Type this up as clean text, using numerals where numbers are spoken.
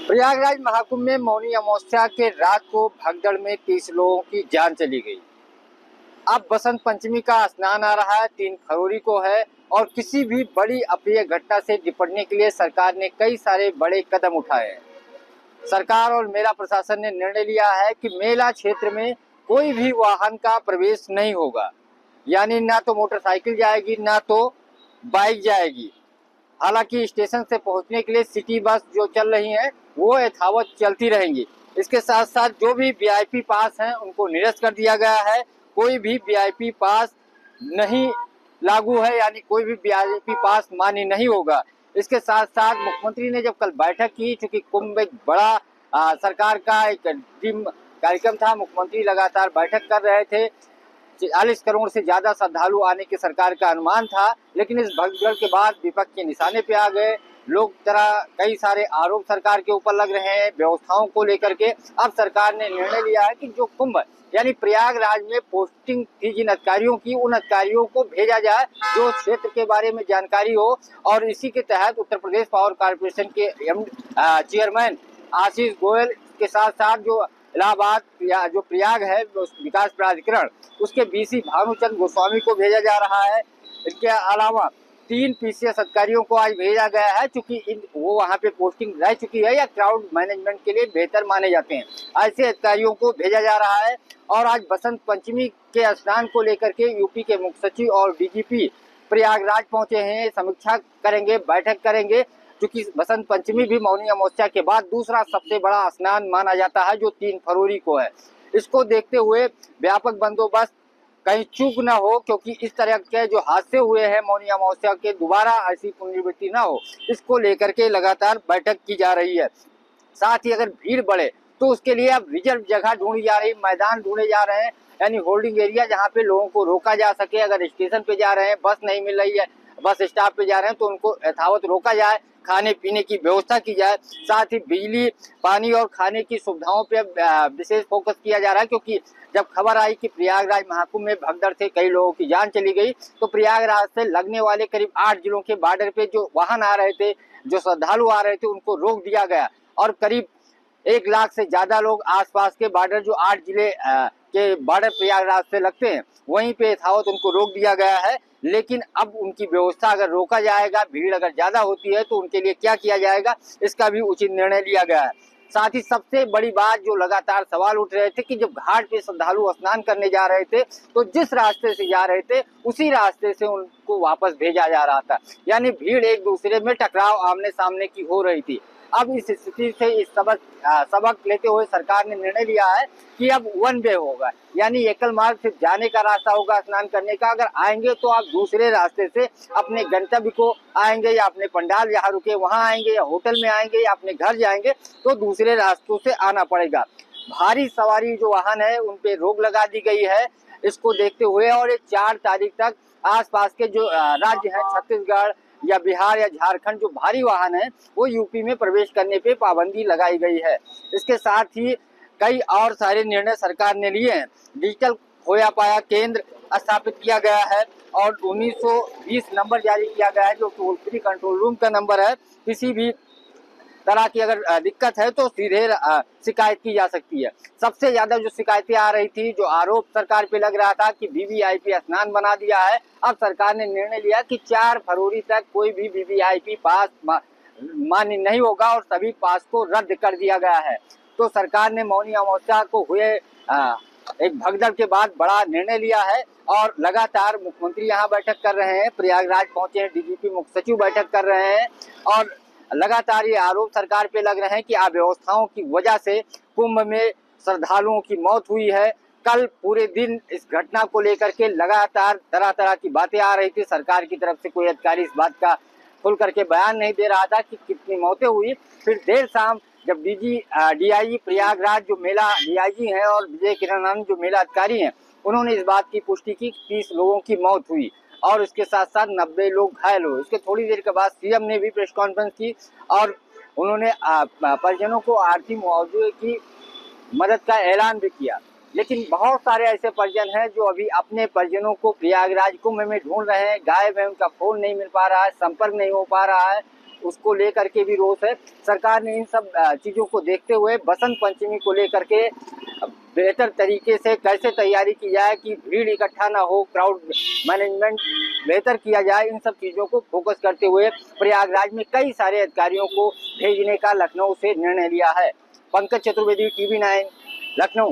प्रयागराज महाकुंभ में मौनी अमावस्या के रात को भगदड़ में 30 लोगों की जान चली गई। अब बसंत पंचमी का स्नान आ रहा है, 3 फरवरी को है और किसी भी बड़ी अप्रिय घटना से निपटने के लिए सरकार ने कई सारे बड़े कदम उठाए हैं। सरकार और मेला प्रशासन ने निर्णय लिया है कि मेला क्षेत्र में कोई भी वाहन का प्रवेश नहीं होगा, यानी ना तो मोटरसाइकिल जाएगी ना तो बाइक जाएगी। हालांकि स्टेशन से पहुंचने के लिए सिटी बस जो चल रही हैं वो यथावत चलती रहेंगी। इसके साथ साथ जो भी वीआईपी पास हैं उनको निरस्त कर दिया गया है। कोई भी वीआईपी पास नहीं लागू है, यानी कोई भी वीआईपी पास मान्य नहीं होगा। इसके साथ साथ मुख्यमंत्री ने जब कल बैठक की, चूंकि कुंभ एक बड़ा सरकार का एक ड्रीम कार्यक्रम था, मुख्यमंत्री लगातार बैठक कर रहे थे। 40 करोड़ से ज्यादा श्रद्धालु आने की सरकार का अनुमान था, लेकिन इस भगदड़ के बाद विपक्ष के निशाने पे आ गए। लोग तरह कई सारे आरोप सरकार के ऊपर लग रहे हैं व्यवस्थाओं को लेकर के। अब सरकार ने निर्णय लिया है कि जो कुंभ यानी प्रयागराज में पोस्टिंग थी जिन अधिकारियों की, उन अधिकारियों को भेजा जाए जो क्षेत्र के बारे में जानकारी हो। और इसी के तहत उत्तर प्रदेश पावर कॉर्पोरेशन के चेयरमैन आशीष गोयल के साथ साथ जो इलाहाबाद जो प्रयाग है विकास प्राधिकरण, उसके बीसी भानुचंद गोस्वामी को भेजा जा रहा है। इसके अलावा 3 पीसीएस अधिकारियों को आज भेजा गया है, चूंकि वो वहाँ पे पोस्टिंग रह चुकी है या क्राउड मैनेजमेंट के लिए बेहतर माने जाते हैं। ऐसे अधिकारियों को भेजा जा रहा है। और आज बसंत पंचमी के स्नान को लेकर के यूपी के मुख्य सचिव और डीजीपी प्रयागराज पहुंचे हैं, समीक्षा करेंगे, बैठक करेंगे। क्योंकि बसंत पंचमी भी मौनी अमावस्या के बाद दूसरा सबसे बड़ा स्नान माना जाता है जो 3 फरवरी को है। इसको देखते हुए व्यापक बंदोबस्त, कहीं चूक ना हो, क्योंकि इस तरह के जो हादसे हुए हैं मौनी अमावस्या के दोबारा ऐसी पुनरावृत्ति ना हो, इसको लेकर के लगातार बैठक की जा रही है। साथ ही अगर भीड़ बढ़े तो उसके लिए अब रिजर्व जगह ढूंढी जा रही, मैदान ढूंढे जा रहे हैं, यानी होल्डिंग एरिया जहाँ पे लोगों को रोका जा सके। अगर स्टेशन पे जा रहे हैं, बस नहीं मिल रही है, बस स्टॉप पे जा रहे हैं, तो उनको यथावत रोका जाए, खाने पीने की व्यवस्था की जाए। साथ ही बिजली, पानी और खाने की सुविधाओं पे विशेष फोकस किया जा रहा है, क्योंकि जब खबर आई कि प्रयागराज महाकुंभ में भगदड़ से कई लोगों की जान चली गई, तो प्रयागराज से लगने वाले करीब 8 जिलों के बॉर्डर पे जो वाहन आ रहे थे, जो श्रद्धालु आ रहे थे, उनको रोक दिया गया। और करीब 1 लाख से ज्यादा लोग आसपास के बॉर्डर जो 8 जिले के बॉर्डर प्रयागराज से लगते हैं, वहीं पे यथावत उनको रोक दिया गया है। लेकिन अब उनकी व्यवस्था अगर रोका जाएगा, भीड़ अगर ज्यादा होती है, तो उनके लिए क्या किया जाएगा, इसका भी उचित निर्णय लिया गया है। साथ ही सबसे बड़ी बात जो लगातार सवाल उठ रहे थे कि जब घाट पे श्रद्धालु स्नान करने जा रहे थे, तो जिस रास्ते से जा रहे थे उसी रास्ते से उनको वापस भेजा जा रहा था, यानी भीड़ एक दूसरे में टकराव आमने सामने की हो रही थी। अब इस स्थिति से इस सबक लेते हुए सरकार ने निर्णय लिया है कि अब 1 वे होगा, यानी एकल मार्ग सिर्फ जाने का रास्ता होगा स्नान करने का। अगर आएंगे तो आप दूसरे रास्ते से अपने गंतव्य को आएंगे, या अपने पंडाल जहाँ रुके वहां आएंगे, या होटल में आएंगे, या अपने घर जाएंगे, तो दूसरे रास्तों से आना पड़ेगा। भारी सवारी जो वाहन है उन पे रोक लगा दी गई है, इसको देखते हुए। और ये 4 तारीख तक आसपास के जो राज्य हैं, छत्तीसगढ़ या बिहार या झारखंड, जो भारी वाहन है वो यूपी में प्रवेश करने पे पाबंदी लगाई गई है। इसके साथ ही कई और सारे निर्णय सरकार ने लिए हैं। डिजिटल खोया पाया केंद्र स्थापित किया गया है और 1920 नंबर जारी किया गया है, जो टोल फ्री कंट्रोल रूम का नंबर है। किसी भी तरह की अगर दिक्कत है तो सीधे शिकायत की जा सकती है। सबसे ज्यादा जो शिकायतें आ रही थी, जो आरोप सरकार पे लग रहा था कि वीवीआईपी स्नान बना दिया है, अब सरकार ने निर्णय लिया कि 4 फरवरी तक कोई भी वीवीआईपी पास मान्य नहीं होगा और सभी पास को रद्द कर दिया गया है। तो सरकार ने मौनी अमावस्या को हुए एक भगदड़ के बाद बड़ा निर्णय लिया है और लगातार मुख्यमंत्री यहाँ बैठक कर रहे हैं, प्रयागराज पहुंचे हैं, डीजीपी मुख्य सचिव बैठक कर रहे हैं और लगातार ये आरोप सरकार पे लग रहे हैं कि अव्यवस्थाओं की वजह से कुंभ में श्रद्धालुओं की मौत हुई है। कल पूरे दिन इस घटना को लेकर के लगातार तरह तरह की बातें आ रही थी। सरकार की तरफ से कोई अधिकारी इस बात का खुल करके बयान नहीं दे रहा था कि कितनी मौतें हुई। फिर देर शाम जब डीआईजी प्रयागराज जो मेला डीआईजी हैं और विजय किरण आनंद जो मेला अधिकारी हैं, उन्होंने इस बात की पुष्टि की 30 लोगों की मौत हुई और इसके साथ साथ 90 लोग घायल हुए। इसके थोड़ी देर के बाद सीएम ने भी प्रेस कॉन्फ्रेंस की और उन्होंने परिजनों को आर्थिक मुआवजे की मदद का ऐलान भी किया। लेकिन बहुत सारे ऐसे परिजन हैं जो अभी अपने परिजनों को प्रयागराज कुंभ में ढूंढ रहे हैं, गायब है, उनका फोन नहीं मिल पा रहा है, संपर्क नहीं हो पा रहा है उसको लेकर के भी रोष है। सरकार ने इन सब चीज़ों को देखते हुए बसंत पंचमी को लेकर के बेहतर तरीके से कैसे तैयारी की जाए कि भीड़ इकट्ठा ना हो, क्राउड मैनेजमेंट बेहतर किया जाए, इन सब चीज़ों को फोकस करते हुए प्रयागराज में कई सारे अधिकारियों को भेजने का लखनऊ से निर्णय लिया है। पंकज चतुर्वेदी, TV9, लखनऊ।